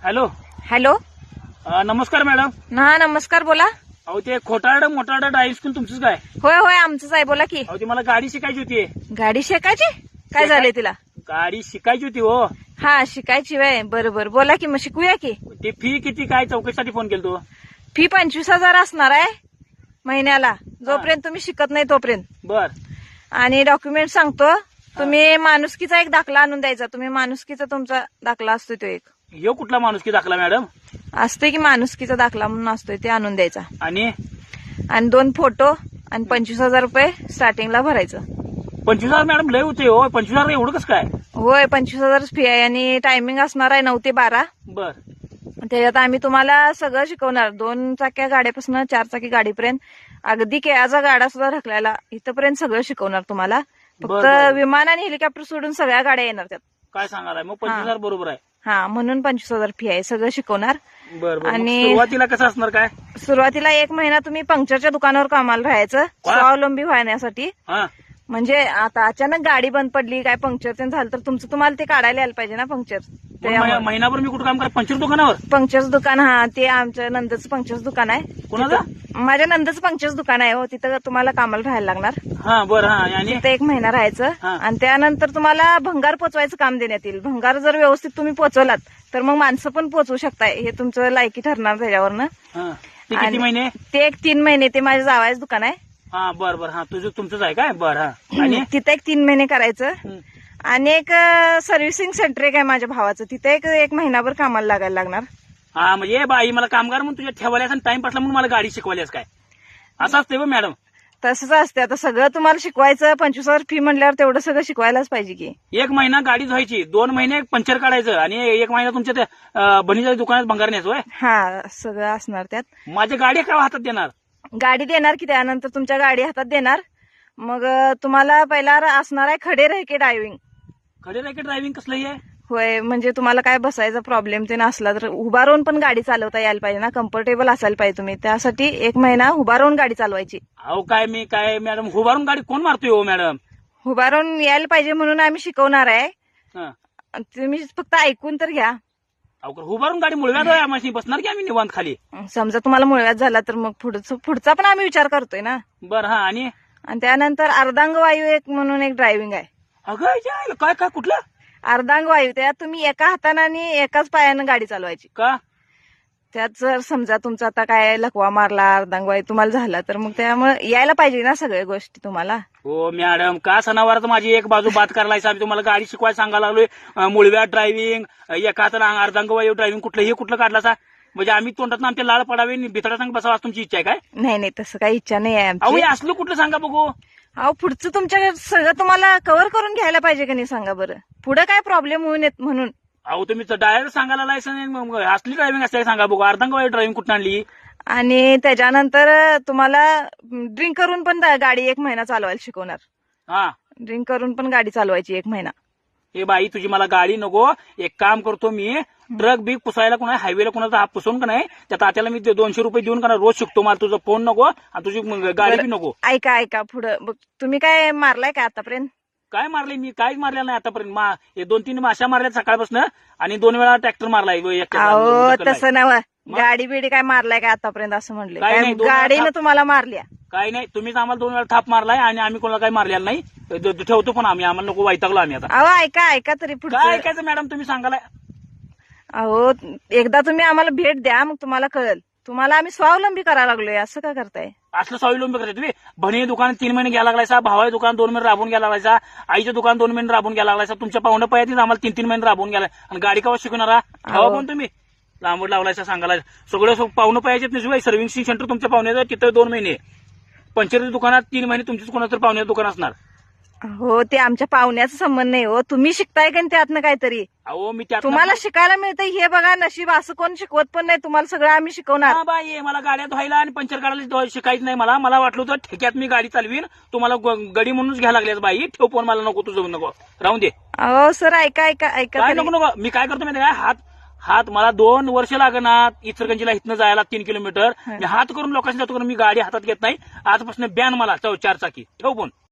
Hello. Hello. नमस्कार madam. हा नमस्कार, बोला. अहो ते खोटारडं मोठारडं ड्रायव्हिंग स्कूल तुमचंच काय? होय होय आमचंच आहे, बोला की. अहो ती मला गाडी शिकायची होती. गाडी शिकायची? काय झालंय तिला? गाडी शिकायची होती हो. हा शिकायची वय, बरोबर, बोला की, मग शिकूया की. ती फी किती काय चौकशीसाठी फोन केलतो. फी 25,000 असणार आहे महिन्याला, जोपर्यंत तुम्ही शिकत नाही तोपर्यंत. बर. आणि डॉक्युमेंट सांगतो, तुम्ही माणुसकीचा एक दाखला आणून द्यायचा. तुम्ही माणुसकीचा तुमचा दाखला असतो तो एक. ह्यो कुठला माणूस की दाखला मॅडम? असतोय की माणुसकीचा दाखला म्हणून असतोय, ते आणून द्यायचा. आणि 2 फोटो आणि 25,000 रुपये स्टार्टिंगला भरायचं. 25,000 मॅडम लय होते हो. 25,000 एवढं कसं काय? होय 25,000 फी आहे आणि टायमिंग असणार आहे 9 ते 12. बर. त्याच्यात आम्ही तुम्हाला सगळं शिकवणार, 2 चाक्या गाड्यापासून 4 चाकी गाडीपर्यंत, अगदी केळाचा गाडा सुद्धा ढकलायला इथपर्यंत सगळं शिकवणार तुम्हाला. बर, फक्त बर. विमान आणि हेलिकॉप्टर सोडून सगळ्या गाड्या येणार त्यात. काय सांगालाय मग? 25,000 बरोबर आहे. हा, म्हणून 25,000 फी आहे, सगळं शिकवणार. बर बर. आणि सुरुवातीला कसं असणार काय? सुरुवातीला 1 महिना तुम्ही पंक्चरच्या दुकानावर कामाला राहायचं, स्वावलंबी होण्यासाठी. हा. म्हणजे आता अचानक गाडी बंद पडली, काय पंक्चर झालं तर तुमचं तुम्हाला ते काढायला यायला पाहिजे ना पंक्चर. महिनाभर मी कुठं काम करा? पंचर दुकानावर? पंक्चर्स दुकान, हा ते आमच्या नंदचं पंक्चर्स दुकान आहे. कोणाचं? माझ्या नंदचं पंक्चर्स दुकान आहे हो, तिथं तुम्हाला कामाला राहायला लागणार. हा बर. हा. आणि तिथं 1 महिना राहायचं. हा. आणि त्यानंतर तुम्हाला भंगार पोचवायचं काम देण्यात येईल. भंगार जर व्यवस्थित तुम्ही पोचवलात तर मग माणसं पण पोचवू शकताय, हे तुमचं लायकी ठरणार त्याच्यावरनं. हा. ते किती महिने? ते 3 महिने, ते माझ्या जावायचं दुकान आहे. हा बर बर. हा तुमचंच आहे काय? बर. हा. आणि तिथं 3 महिने करायचं. आणि एक सर्व्हिसिंग सेंटर एक आहे माझ्या भावाचं, तिथे एक महिनाभर कामाला लागायला लागणार. हा म्हणजे बाई मला कामगार म्हणून तुझ्या ठेवायलास आणि टाइम पासला म्हणून मला गाडी शिकवायलास काय? असं असते बघ मॅडम. तसंच असते. आता सगळं तुम्हाला शिकवायचं, 25,000 फी म्हणल्यावर तेवढं सगळं शिकवायलाच पाहिजे की. 1 महिना गाडी धुवायची, 2 महिने पंचर काढायचं आणि 1 महिना तुमच्या त्या बहिणीच्या दुकानात भंगार न्यायचं होय? हा, सगळं असणार त्यात. माझ्या गाडी काय हातात देणार? गाडी देणार की, त्यानंतर तुमच्या गाडी हातात देणार. मग तुम्हाला पहिला असणार आहे खडे रहिके ड्रायव्हिंग. खडे रॅकेट ड्रायव्हिंग कसलं आहे? होय, म्हणजे तुम्हाला काय बसायचा प्रॉब्लेम ते नसला तर उभा राहून पण गाडी चालवता यायला पाहिजे ना, कम्फर्टेबल असायला पाहिजे तुम्ही. त्यासाठी 1 महिना उभा राहून गाडी चालवायची. अहो काय मॅडम, उभारून गाडी कोण मारतोय हो मॅडम? उभा राहून यायला पाहिजे म्हणून आम्ही शिकवणार आहे. हा. तुम्ही फक्त ऐकून तर घ्या. अहो उभारून गाडी मुळव्यात मशीन बसणार की आम्ही निवांत खाली? समजा तुम्हाला मुळव्यात झाला तर मग पुढचा पण आम्ही विचार करतोय ना. बर. हा. आणि त्यानंतर अर्धांग वायू एक म्हणून एक ड्रायव्हिंग आहे. अगं काय कुठलं अर्धांग वायू, त्यात तुम्ही एका हाताने आणि एकाच पायानं गाडी चालवायची. का? त्यात जर समजा तुमचा आता काय लकवा मारला, अर्धांग वायू तुम्हाला झाला तर मग त्यामुळे यायला पाहिजे ना सगळ्या गोष्टी तुम्हाला. हो मॅडम, का सणावारात माझी एक बाजू बात करायला आम्ही तुम्हाला गाडी शिकवायला सांगायला लागलोय. मुळव्यात ड्रायव्हिंग, एका हाताला अर्धांगवायू ड्रायव्हिंग, कुठलं हे कुठलं काढला सा? म्हणजे आम्ही तोंडात आमच्या लाळ पडावे, भितडा सांग बसावा तुमची इच्छा आहे काय? नाही तसं काही इच्छा नाही आहे अहो आमची. हे असलं कुठलं सांगा बघू. अहो पुढचं तुमच्या सगळं तुम्हाला कव्हर करून घ्यायला पाहिजे का नाही सांगा बरं. पुढे काय प्रॉब्लेम होऊ नयेत म्हणून. अहो तुम्ही डायरेक्ट सांगायला लायसन असली ड्रायव्हिंग असते सांगा बघू. अर्धांगवायू ड्रायव्हिंग कुठं आणली? आणि त्याच्यानंतर तुम्हाला ड्रिंक करून पण गाडी 1 महिना चालवायला शिकवणार. हा. ड्रिंक करून पण गाडी चालवायची 1 महिना. हे बाई तुझी मला गाडी नको. एक काम करतो मी, ट्रक बी पुसायला कोणा हायवेला कोणाचा हात पुसून का नाही, त्या तात्याला मी 200 रुपये देऊन का रोज शिकतो. मला तुझा फोन नको आणि तुझी गाडी बी नको. ऐका पुढं तुम्ही काय मारलाय का आतापर्यंत? काय मारले? मी काहीच मारलेलं नाही आतापर्यंत. 2-3 माशा मारल्या सकाळपासून आणि 2 वेळा ट्रॅक्टर मारलाय. अहो तसं नव्ह, गाडी बिडी काय मारलाय का आतापर्यंत असं म्हणले? काय नाही, 2 वेळा गाडीनं तुम्हाला मारल्या? काय नाही, तुम्हीच आम्हाला 2 वेळा थाप मारलाय आणि आम्ही कोणाला काही मारलेलं नाही. ठेवतो पण आम्हाला नको, वैतागलो आम्ही आता. अहो ऐका तरी पुढे. काय ऐकायचं मॅडम, तुम्ही सांगालाय. अहो एकदा तुम्ही आम्हाला भेट द्या, मग तुम्हाला कळेल. तुम्हाला आम्ही स्वावलंबी करायला लागलोय, असं का करताय? असलं स्वावलंबी करताय तुम्ही? बहिणी दुकान 3 महिने घ्यायला लागलायचा, भावाच्या दुकान 2 महिने राबून घ्यायला लागलायचा, आईच्या दुकान 2 महिने राबून घ्यायला लागलायचा, तुमच्या पाहुण्या पयातीच आम्हाला 3-3 महिने राबून गेलाय. आणि गाडी कवा शिकवणारा? ठेवा पण तुम्ही लांबड लावलायचा सांगायला. सगळं पाहुणं पाहिजेत नाही. सर्व्हिसिंग सेंटर तुमच्या पाहुण्याचं तिथं 2 महिने, पंचरच्या दुकानात 3 महिने तुमच्याच कोणाचं पाहुण्याचं दुकान असणार. हो, ते आमच्या पाहुण्याचा संबंध नाही हो. तुम्ही शिकताय का त्यातनं काहीतरी? अहो मी त्यात तुम्हाला शिकायला मिळतंय हे बघा नशीब. असं कोण शिकवत पण नाही तुम्हाला, सगळं आम्ही शिकवणार. बाई मला गाड्या धुवायला आणि पंचर काढायला शिकायचं नाही. मला वाटलं होतं ठेक्यात मी गाडी चालवीन, तुम्हाला गडी म्हणूनच घ्यायला लागल्यास बाई. ठेव फोन, मला नको, तुझं नको, राहून दे. अहो सर ऐका काय नको. मी काय करतो माहिती काय, हात मला 2 वर्ष लागणार इचलकरंजीला इथनं जायला 3 किलोमीटर. मी हात करून लोकांशी जातो, मी गाडी हातात घेत नाही. आजपासून बॅन मला 4 चाकी. ठेव फोन.